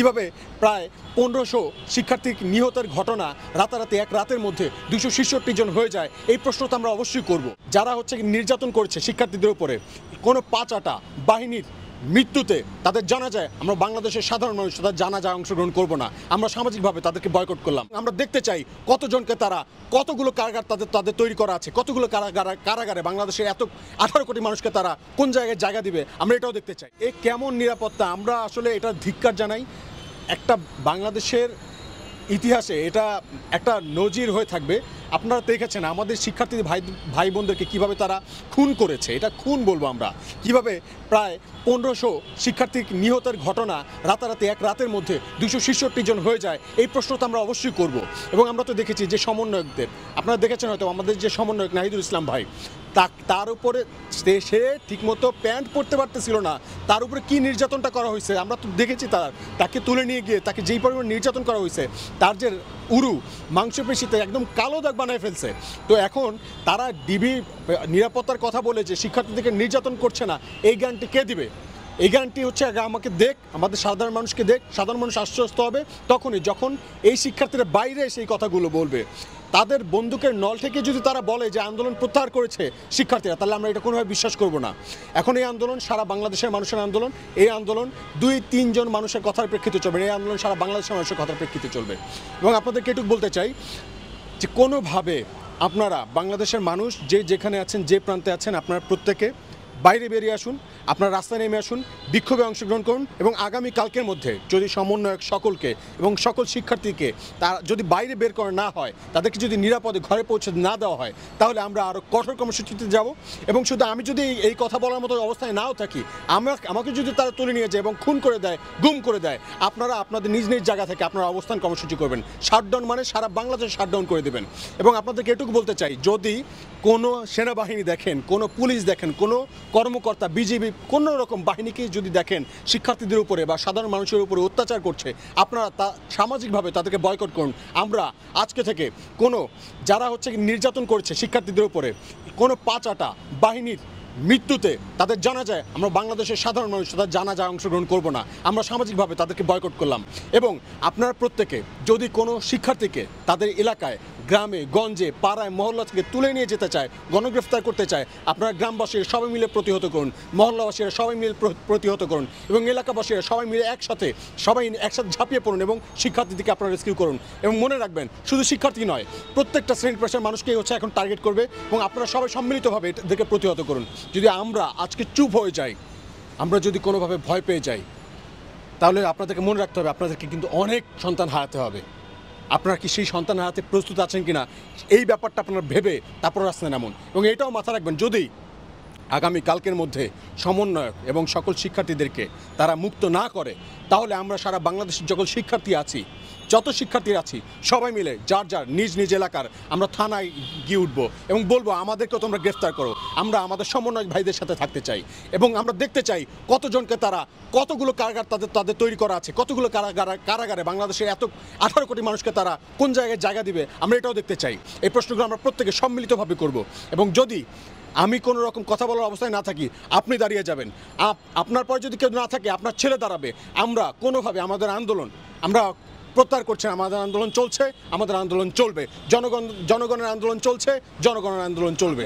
কিভাবে প্রায় 1500 শিক্ষার্থী নিহতের ঘটনা রাতারাতি এক রাতের মধ্যে 266 জন হয়ে যায়, এই প্রশ্ন তো আমরা অবশ্যই করব। যারা নির্যাতন করেছে শিক্ষার্থীদের উপরে, কোনো পাঁচাটা বাহিনীর মৃত্যুতে তাদের জানাজায় আমরা বাংলাদেশের সাধারণ মানুষ তাদের জানাজায় অংশগ্রহণ করব না। আমরা সামাজিকভাবে তাদেরকে বয়কট করলাম। আমরা দেখতে চাই কতজনকে তারা, কতগুলো কারাগার তাদের তৈরি করা আছে, কতগুলো কারাগারে বাংলাদেশের 18 কোটি মানুষকে তারা কোন জায়গায় জায়গা দিবে, আমরা এটাও দেখতে চাই। এ কেমন নিরাপত্তা, আমরা আসলে এটা ধিক্কার জানাই। একটা বাংলাদেশের ইতিহাসে এটা একটা নজির হয়ে থাকবে। আপনারা দেখেছেন আমাদের শিক্ষার্থী ভাই বোনদেরকে কীভাবে তারা খুন করেছে, এটা খুন বলবো আমরা। কিভাবে প্রায় 1500 শিক্ষার্থী নিহতের ঘটনা রাতারাতি এক রাতের মধ্যে 266 জন হয়ে যায়, এই প্রশ্ন তো আমরা অবশ্যই করব। এবং আমরা তো দেখেছি যে সমন্বয়কদের, আপনারা দেখেছেন হয়তো আমাদের যে সমন্বয়ক নাহিদুল ইসলাম ভাই, তার উপরে সে ঠিকমতো প্যান্ট পরতে পারতেছিল না, তার উপরে কি নির্যাতনটা করা হয়েছে আমরা তো দেখেছি। তাকে তুলে নিয়ে গিয়ে তাকে যেই পরিমাণ নির্যাতন করা হয়েছে, তার যে উরু মাংসপেশিতে একদম কালো দাগ বানায় ফেলছে। তো এখন তারা ডিবি নিরাপত্তার কথা বলে যে শিক্ষার্থীদেরকে নির্যাতন করছে না, এই গ্যারান্টি কে দিবে? এই গ্যারান্টি হচ্ছে আমাকে দেখ, আমাদের সাধারণ মানুষকে দেখ, সাধারণ মানুষ আশ্বস্ত হবে তখনই যখন এই শিক্ষার্থীরা বাইরে সেই কথাগুলো বলবে। তাদের বন্দুকের নল থেকে যদি তারা বলে যে আন্দোলন প্রত্যাহার করেছে শিক্ষার্থীরা, তাহলে আমরা এটা কোনোভাবে বিশ্বাস করব না। এখন এই আন্দোলন সারা বাংলাদেশের মানুষের আন্দোলন, এই আন্দোলন 2-3 জন মানুষের কথার প্রেক্ষিতে চলবে, এই আন্দোলন সারা বাংলাদেশের মানুষের কথার প্রেক্ষিতে চলবে। এবং আপনাদেরকে এটুকু বলতে চাই যে কোনোভাবে আপনারা বাংলাদেশের মানুষ যেখানে আছেন, যে প্রান্তে আছেন, আপনারা প্রত্যেকে বাইরে বেরিয়ে আসুন, আপনারা রাস্তায় নেমে আসুন, বিক্ষোভে অংশগ্রহণ করুন। এবং আগামী কালকের মধ্যে যদি সমন্বয়ক সকলকে এবং সকল শিক্ষার্থীকে তারা যদি বাইরে বের করা না হয়, তাদেরকে যদি নিরাপদে ঘরে পৌঁছে না দেওয়া হয়, তাহলে আমরা আরও কঠোর কর্মসূচিতে যাব। এবং শুধু আমি যদি এই কথা বলার মতো অবস্থায় নাও থাকি, আমাকে যদি তারা তুলে নিয়ে যায় এবং খুন করে দেয়, গুম করে দেয়, আপনারা আপনাদের নিজ নিজ জায়গা থেকে আপনারা অবস্থান কর্মসূচি করবেন। শাটডাউন মানে সারা বাংলাদেশ শাটডাউন করে দেবেন। এবং আপনাদেরকে এটুকু বলতে চাই, যদি কোনো সেনাবাহিনী দেখেন, কোনো পুলিশ দেখেন, কোনো কর্মকর্তা, বিজিবি, কোনো রকম বাহিনীকে যদি দেখেন শিক্ষার্থীদের উপরে বা সাধারণ মানুষের উপরে অত্যাচার করছে, আপনারা সামাজিকভাবে তাদেরকে বয়কট করুন। আমরা আজকে থেকে যারা নির্যাতন করছে শিক্ষার্থীদের উপরে, কোনো পাঁচাটা বাহিনীর মৃত্যুতে তাদের জানাজায় আমরা বাংলাদেশের সাধারণ মানুষ তাদের জানাজায় অংশগ্রহণ করব না। আমরা সামাজিকভাবে তাদেরকে বয়কট করলাম। এবং আপনারা প্রত্যেকে যদি কোনো শিক্ষার্থীকে তাদের এলাকায়, গ্রামে, গঞ্জে, পাড়ায়, মহল্লা থেকে তুলে নিয়ে যেতে চায়, গণগ্রেফতার করতে চায়, আপনারা গ্রামবাসীরা সবাই মিলে প্রতিহত করুন, মহল্লাবাসীরা সবাই মিলে প্রতিহত করুন, এবং এলাকাবাসীরা সবাই মিলে একসাথে ঝাঁপিয়ে পড়ুন এবং শিক্ষার্থীদেরকে আপনারা রেস্কিউ করুন। এবং মনে রাখবেন, শুধু শিক্ষার্থী নয়, প্রত্যেকটা শ্রেণী পেশার মানুষকেই এখন টার্গেট করবে, এবং আপনারা সবাই সম্মিলিতভাবে এদেরকে প্রতিহত করুন। যদি আমরা আজকে চুপ হয়ে যাই, আমরা যদি কোনোভাবে ভয় পেয়ে যাই, তাহলে আপনাদেরকে মনে রাখতে হবে আপনাদেরকে কিন্তু অনেক সন্তান হারাতে হবে। আপনারা কি সেই সন্তান হারাতে প্রস্তুত আছেন কিনা, এই ব্যাপারটা আপনারা ভেবে তারপর রাস্তায় নামুন। এবং এটাও মাথায় রাখবেন, যদি আগামী কালকের মধ্যে সমন্বয়ক এবং সকল শিক্ষার্থীদেরকে তারা মুক্ত না করে, তাহলে আমরা সারা বাংলাদেশের যত শিক্ষার্থী আছি, সবাই মিলে যার নিজ নিজ এলাকার আমরা থানায় গিয়ে উঠবো এবং বলবো আমাদেরকেও তোমরা গ্রেফতার করো। আমরা আমাদের সমন্বয়ক ভাইদের সাথে থাকতে চাই এবং আমরা দেখতে চাই কতজনকে তারা, কতগুলো কারাগার তাদের তৈরি করা আছে, কতগুলো কারাগারে বাংলাদেশের 18 কোটি মানুষকে তারা কোন জায়গায় জায়গা দিবে, আমরা এটাও দেখতে চাই। এই প্রশ্নগুলো আমরা প্রত্যেকে সম্মিলিতভাবে করব। এবং যদি আমি কোনো রকম কথা বলার অবস্থায় না থাকি, আপনি দাঁড়িয়ে যাবেন, আপনার পর যদি কেউ না থাকে আপনার ছেলে দাঁড়াবে। আমরা কোনোভাবে আমাদের আন্দোলন আমরা প্রত্যাহার করছে, আমাদের আন্দোলন চলছে, আমাদের আন্দোলন চলবে। জনগণের আন্দোলন চলছে, জনগণের আন্দোলন চলবে।